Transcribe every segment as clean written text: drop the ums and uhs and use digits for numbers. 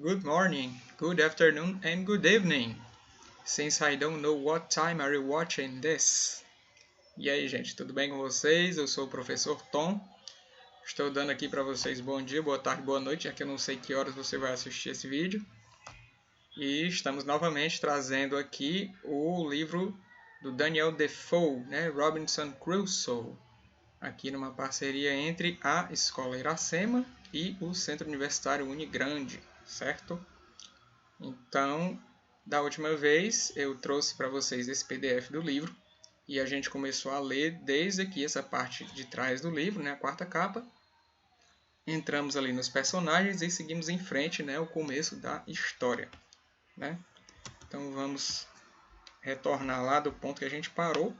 Good morning, good afternoon, and good evening. Since I don't know what time are you watching this. E aí, gente, tudo bem com vocês? Eu sou o professor Tom. Estou dando aqui para vocês bom dia, boa tarde, boa noite, já que eu não sei que horas você vai assistir esse vídeo. E estamos novamente trazendo aqui o livro do Daniel Defoe, né? Robinson Crusoe. Aqui numa parceria entre a Escola Iracema e o Centro Universitário Unigrande, certo? Então, da última vez eu trouxe para vocês esse PDF do livro e a gente começou a ler desde aqui essa parte de trás do livro, né, a quarta capa. Entramos ali nos personagens e seguimos em frente, né, o começo da história, né? Então vamos retornar lá do ponto que a gente parou.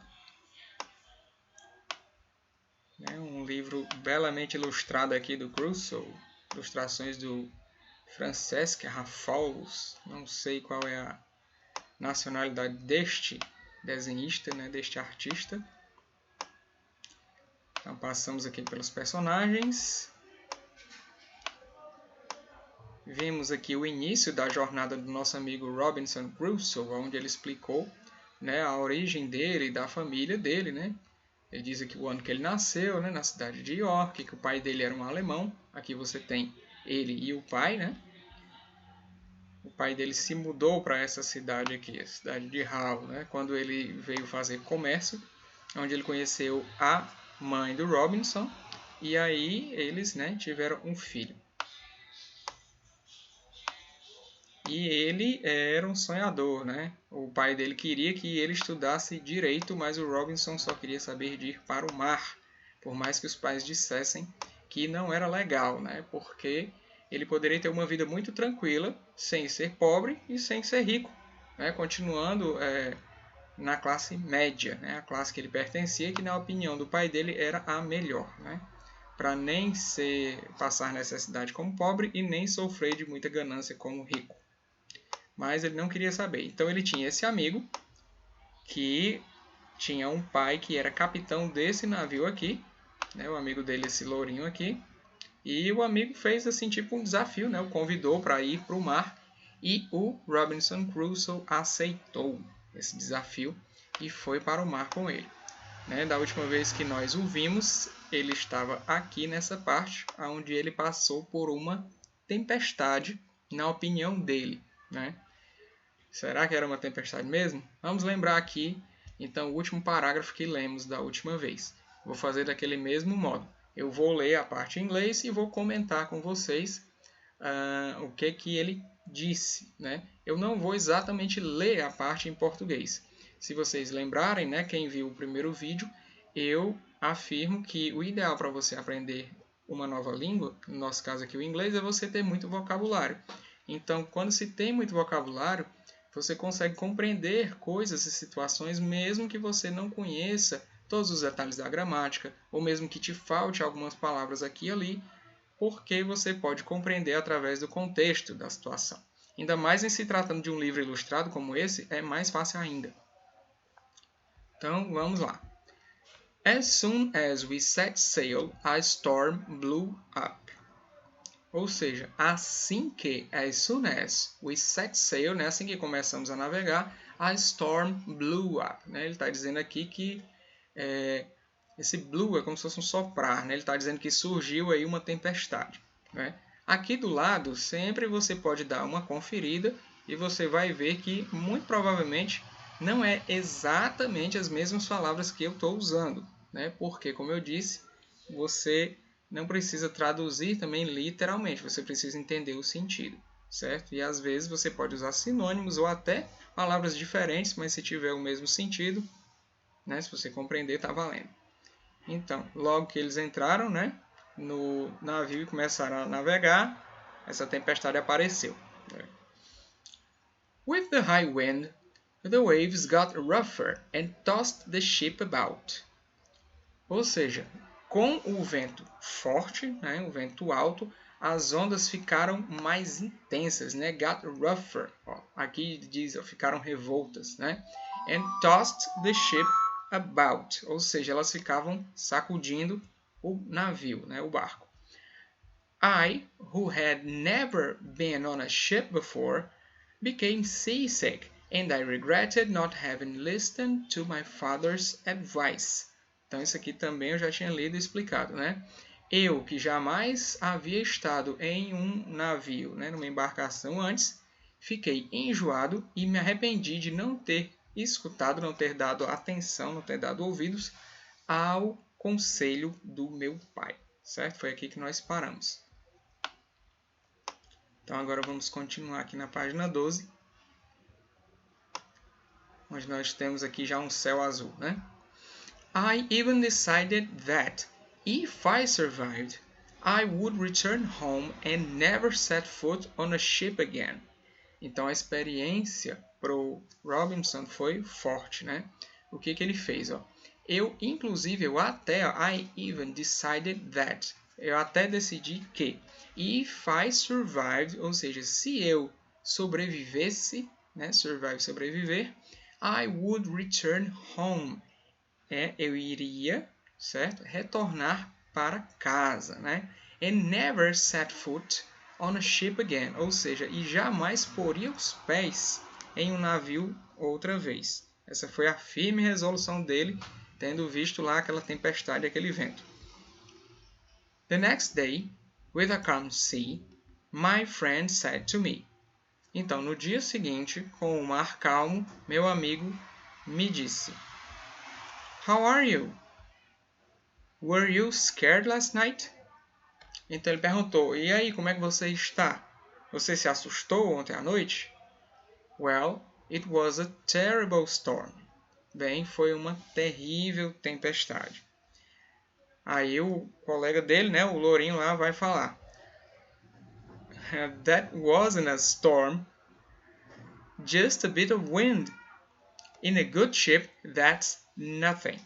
Um livro belamente ilustrado aqui do Crusoe, ilustrações do Francesc Rafols, não sei qual é a nacionalidade deste desenhista, né, deste artista. Então passamos aqui pelos personagens. Vimos aqui o início da jornada do nosso amigo Robinson Crusoe, onde ele explicou, né, a origem dele e da família dele, né? Ele diz aqui o ano que ele nasceu, né, na cidade de York, que o pai dele era um alemão. Aqui você tem ele e o pai, né? O pai dele se mudou para essa cidade aqui, a cidade de Hull, né, quando ele veio fazer comércio, onde ele conheceu a mãe do Robinson, e aí eles, né, tiveram um filho. E ele era um sonhador, né? O pai dele queria que ele estudasse direito, mas o Robinson só queria saber de ir para o mar, por mais que os pais dissessem que não era legal, né? Porque ele poderia ter uma vida muito tranquila, sem ser pobre e sem ser rico, né? Continuando na classe média, né? A classe que ele pertencia, que na opinião do pai dele era a melhor, né? Para nem passar necessidade como pobre e nem sofrer de muita ganância como rico. Mas ele não queria saber. Então ele tinha esse amigo que tinha um pai que era capitão desse navio aqui, né? O amigo dele, esse lourinho aqui. E o amigo fez assim tipo um desafio, né? O convidou para ir para o mar e o Robinson Crusoe aceitou esse desafio e foi para o mar com ele. Né? Da última vez que nós o vimos, ele estava aqui nessa parte, onde ele passou por uma tempestade, na opinião dele, né? Será que era uma tempestade mesmo? Vamos lembrar aqui, então, o último parágrafo que lemos da última vez. Vou fazer daquele mesmo modo. Eu vou ler a parte em inglês e vou comentar com vocês o que ele disse, né? Eu não vou exatamente ler a parte em português. Se vocês lembrarem, né, quem viu o primeiro vídeo, eu afirmo que o ideal para você aprender uma nova língua, no nosso caso aqui o inglês, é você ter muito vocabulário. Então, quando se tem muito vocabulário, você consegue compreender coisas e situações mesmo que você não conheça todos os detalhes da gramática, ou mesmo que te falte algumas palavras aqui e ali, porque você pode compreender através do contexto da situação. Ainda mais em se tratando de um livro ilustrado como esse, é mais fácil ainda. Então, vamos lá. As soon as we set sail, a storm blew up. Ou seja, assim que, as soon as we set sail, né, assim que começamos a navegar, a storm blew up. Né? Ele está dizendo aqui que esse blew é como se fosse um soprar. Né? Ele está dizendo que surgiu aí uma tempestade. Né? Aqui do lado, sempre você pode dar uma conferida e você vai ver que, muito provavelmente, não é exatamente as mesmas palavras que eu estou usando. Né? Porque, como eu disse, você não precisa traduzir também literalmente, você precisa entender o sentido, certo? E às vezes você pode usar sinônimos ou até palavras diferentes, mas se tiver o mesmo sentido, né, se você compreender, está valendo. Então, logo que eles entraram, né, no navio e começaram a navegar, essa tempestade apareceu. With the high wind, the waves got rougher and tossed the ship about. Ou seja, com o vento forte, né, o vento alto, as ondas ficaram mais intensas, né? Got rougher. Ó, aqui diz, ó, ficaram revoltas, né? And tossed the ship about. Ou seja, elas ficavam sacudindo o navio, né, o barco. I, who had never been on a ship before, became seasick, and I regretted not having listened to my father's advice. Então, isso aqui também eu já tinha lido e explicado, né? Eu, que jamais havia estado em um navio, né, numa embarcação antes, fiquei enjoado e me arrependi de não ter escutado, não ter dado atenção, não ter dado ouvidos ao conselho do meu pai. Certo? Foi aqui que nós paramos. Então agora vamos continuar aqui na página 12, onde nós temos aqui já um céu azul, né? I even decided that, if I survived, I would return home and never set foot on a ship again. Então a experiência pro Robinson foi forte, né? O que ele fez, ó? I even decided that. Eu até decidi que, if I survived, ou seja, se eu sobrevivesse, né? Sobreviver, I would return home. Eu iria, certo? Retornar para casa, né? And never set foot on a ship again, ou seja, e jamais poria os pés em um navio outra vez. Essa foi a firme resolução dele, tendo visto lá aquela tempestade, aquele vento. The next day, with a calm sea, my friend said to me. Então, no dia seguinte, com o mar calmo, meu amigo me disse: How are you? Were you scared last night? Então ele perguntou: E aí, como é que você está? Você se assustou ontem à noite? Well, it was a terrible storm. Bem, foi uma terrível tempestade. Aí o colega dele, né, o lourinho lá, vai falar: That wasn't a storm. Just a bit of wind. In a good ship, that's nothing.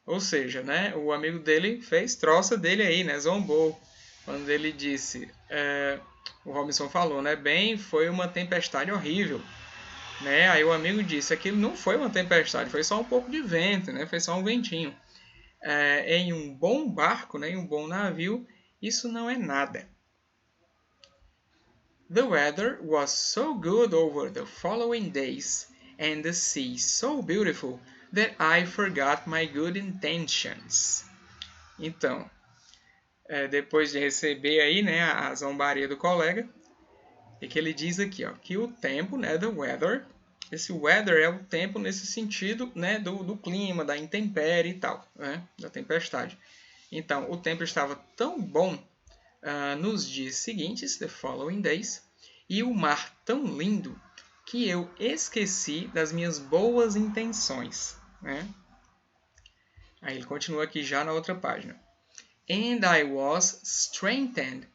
Ou seja, né, o amigo dele fez troça dele aí, né, zombou. Quando ele disse, o Robinson falou, né, bem, foi uma tempestade horrível. Né? Aí o amigo disse, aquilo não foi uma tempestade, foi só um pouco de vento, né, foi só um ventinho. Em um bom barco, né, em um bom navio, isso não é nada. The weather was so good over the following days, and the sea so beautiful, that I forgot my good intentions. Então, depois de receber aí, né, a zombaria do colega, é que ele diz aqui, ó, que o tempo, né, the weather, esse weather é o tempo nesse sentido, né, do clima, da intempérie e tal, né, da tempestade. Então, o tempo estava tão bom nos dias seguintes, the following days, e o mar tão lindo que eu esqueci das minhas boas intenções, né? Aí ele continua aqui já na outra página. And I was strengthened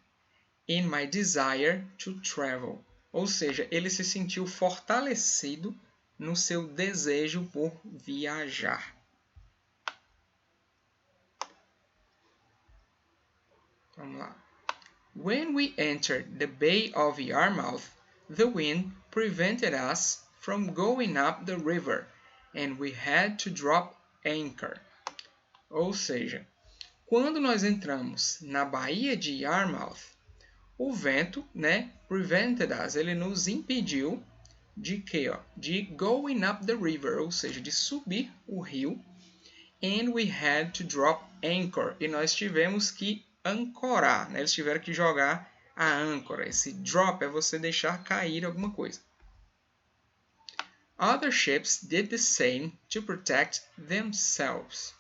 in my desire to travel. Ou seja, ele se sentiu fortalecido no seu desejo por viajar. Vamos lá. When we entered the Bay of Yarmouth, the wind prevented us from going up the river, and we had to drop anchor. Ou seja, quando nós entramos na Baía de Yarmouth, o vento, né, prevented us, ele nos impediu de quê? De going up the river, ou seja, de subir o rio, and we had to drop anchor, e nós tivemos que ancorar, né? Eles tiveram que jogar a âncora. Esse drop é você deixar cair alguma coisa. Other ships did the same to protect themselves.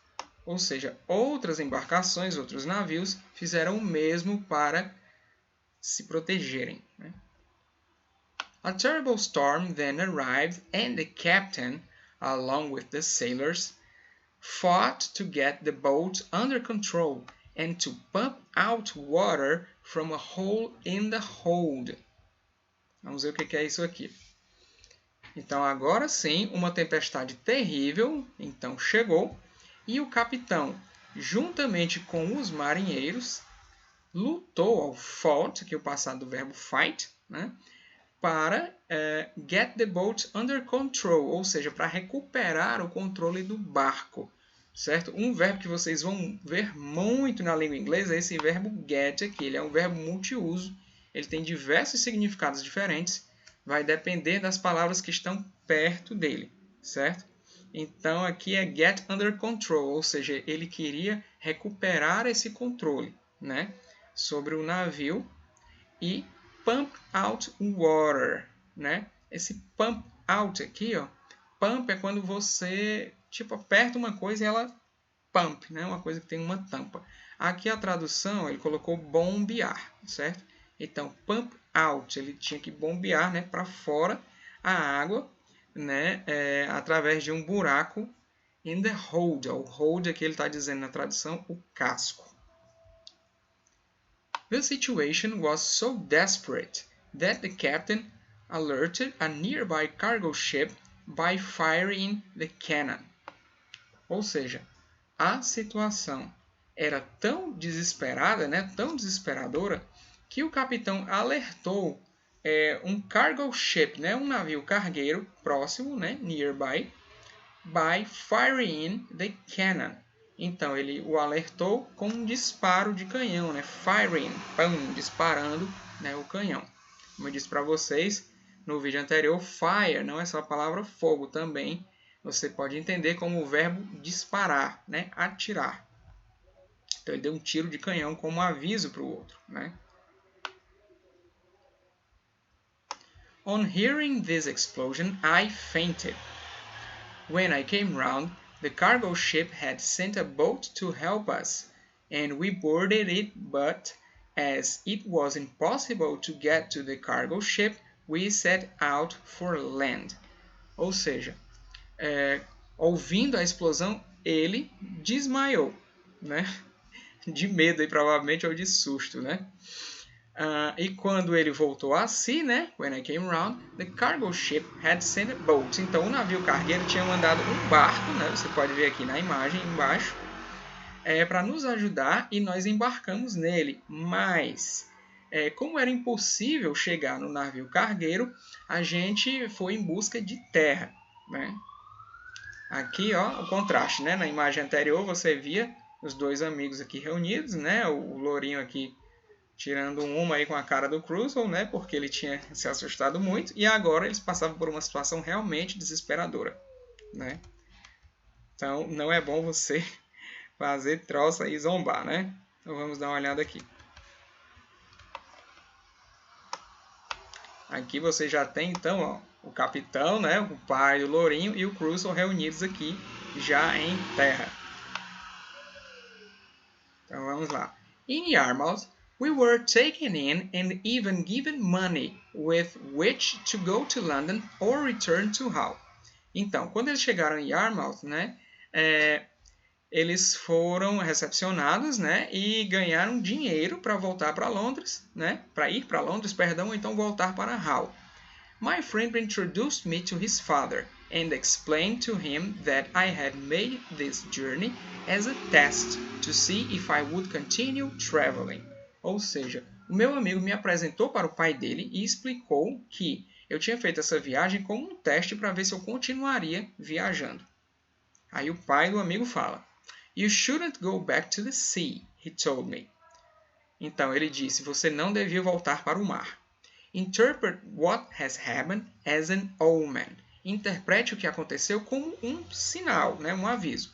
Ou seja, outras embarcações, outros navios fizeram o mesmo para se protegerem, né? A terrible storm then arrived, and the captain, along with the sailors, fought to get the boat under control and to pump out water from a hole in the hold. Vamos ver o que é isso aqui. Então, agora sim, uma tempestade terrível, então chegou, e o capitão, juntamente com os marinheiros, lutou, fought, que é o passado do verbo fight, né, para get the boat under control, ou seja, para recuperar o controle do barco. certo? Um verbo que vocês vão ver muito na língua inglesa é esse verbo get aqui. Ele é um verbo multiuso, ele tem diversos significados diferentes, vai depender das palavras que estão perto dele, certo? Então, aqui é get under control, ou seja, ele queria recuperar esse controle, né, sobre o navio. E pump out water, né? Esse pump out aqui, ó, pump é quando você, tipo, aperta uma coisa e ela pump, né? Uma coisa que tem uma tampa. Aqui a tradução, ele colocou bombear, certo? Então, pump out, ele tinha que bombear, né, para fora a água, né, através de um buraco in the hold. O hold aqui ele está dizendo na tradução o casco. The situation was so desperate that the captain alerted a nearby cargo ship by firing the cannon. Ou seja, a situação era tão desesperada, né, tão desesperadora, que o capitão alertou um cargo ship, né, um navio cargueiro próximo, né, nearby, by firing the cannon. Então ele o alertou com um disparo de canhão, né, firing, pam, disparando, né, o canhão. Como eu disse para vocês no vídeo anterior, fire não é só a palavra fogo, também você pode entender como o verbo disparar, né, atirar. Então ele deu um tiro de canhão como aviso para o outro, né? On hearing this explosion, I fainted. When I came round, the cargo ship had sent a boat to help us, and we boarded it, but as it was impossible to get to the cargo ship, we set out for land. Ou seja, ouvindo a explosão, ele desmaiou, né? De medo, e provavelmente, ou de susto, né? E quando ele voltou a si, né? When I came round, the cargo ship had sent a boat. Então, o navio cargueiro tinha mandado um barco, né? Você pode ver aqui na imagem embaixo, para nos ajudar, e nós embarcamos nele. Mas, como era impossível chegar no navio cargueiro, a gente foi em busca de terra, né? Aqui, ó, o contraste, né? Na imagem anterior você via os dois amigos aqui reunidos, né? O lourinho aqui tirando uma aí com a cara do Crusoe, né? Porque ele tinha se assustado muito. E agora eles passavam por uma situação realmente desesperadora, né? Então, não é bom você fazer troça e zombar, né? Então, vamos dar uma olhada aqui. Aqui você já tem, então, ó, o capitão, né? O pai do lourinho e o Crusoe reunidos aqui já em terra. Então, vamos lá. In Yarmouth, we were taken in and even given money with which to go to London or return to Hull. Então, quando eles chegaram em Yarmouth, né, eles foram recepcionados, né, e ganharam dinheiro para voltar para Londres, né, para ir para Londres, perdão, ou então voltar para Hull. My friend introduced me to his father and explained to him that I had made this journey as a test to see if I would continue traveling. Ou seja, o meu amigo me apresentou para o pai dele e explicou que eu tinha feito essa viagem como um teste para ver se eu continuaria viajando. Aí o pai do amigo fala: You shouldn't go back to the sea, he told me. Então ele disse, você não devia voltar para o mar. Interpret what has happened as an omen. Interprete o que aconteceu como um sinal, né, um aviso.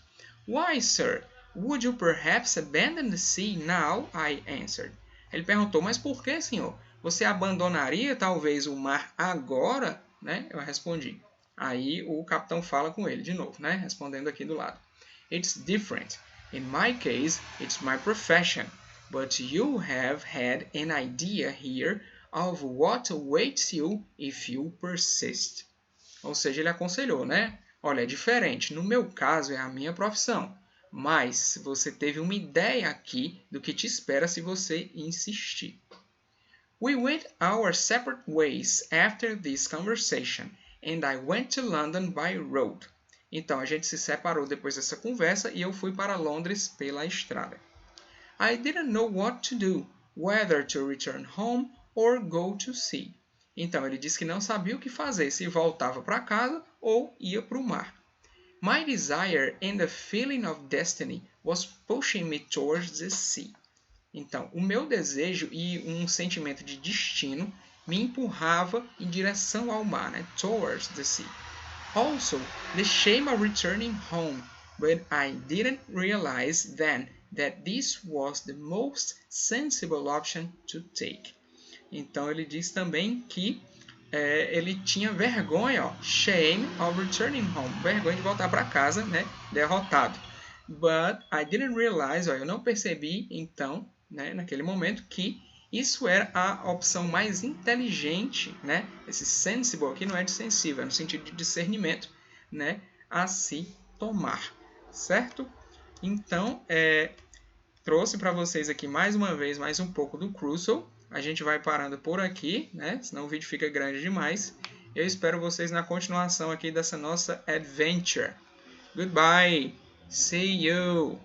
Why, sir? Would you perhaps abandon the sea now? I answered. Ele perguntou, mas por que, senhor? Você abandonaria talvez o mar agora? Né? Eu respondi. Aí o capitão fala com ele de novo, né? Respondendo aqui do lado. It's different. In my case, it's my profession. But you have had an idea here of what awaits you if you persist. Ou seja, ele aconselhou, né? Olha, é diferente. No meu caso, é a minha profissão. Mas você teve uma ideia aqui do que te espera se você insistir. We went our separate ways after this conversation, and I went to London by road. Então, a gente se separou depois dessa conversa e eu fui para Londres pela estrada. I didn't know what to do, whether to return home or go to sea. Então, ele disse que não sabia o que fazer, se voltava para casa ou ia para o mar. My desire and the feeling of destiny was pushing me towards the sea. Então, o meu desejo e um sentimento de destino me empurrava em direção ao mar, né? Towards the sea. Also, the shame of returning home, but I didn't realize then that this was the most sensible option to take. Então, ele diz também que ele tinha vergonha, ó, shame of returning home, vergonha de voltar para casa, né? Derrotado. But I didn't realize, ó, eu não percebi, então, né, naquele momento, que isso era a opção mais inteligente, né? Esse sensible aqui não é de sensível, é no sentido de discernimento, né? A se tomar, certo? Então, trouxe para vocês aqui mais uma vez mais um pouco do Crusoe. A gente vai parando por aqui, né? Senão o vídeo fica grande demais. Eu espero vocês na continuação aqui dessa nossa adventure. Goodbye. See you.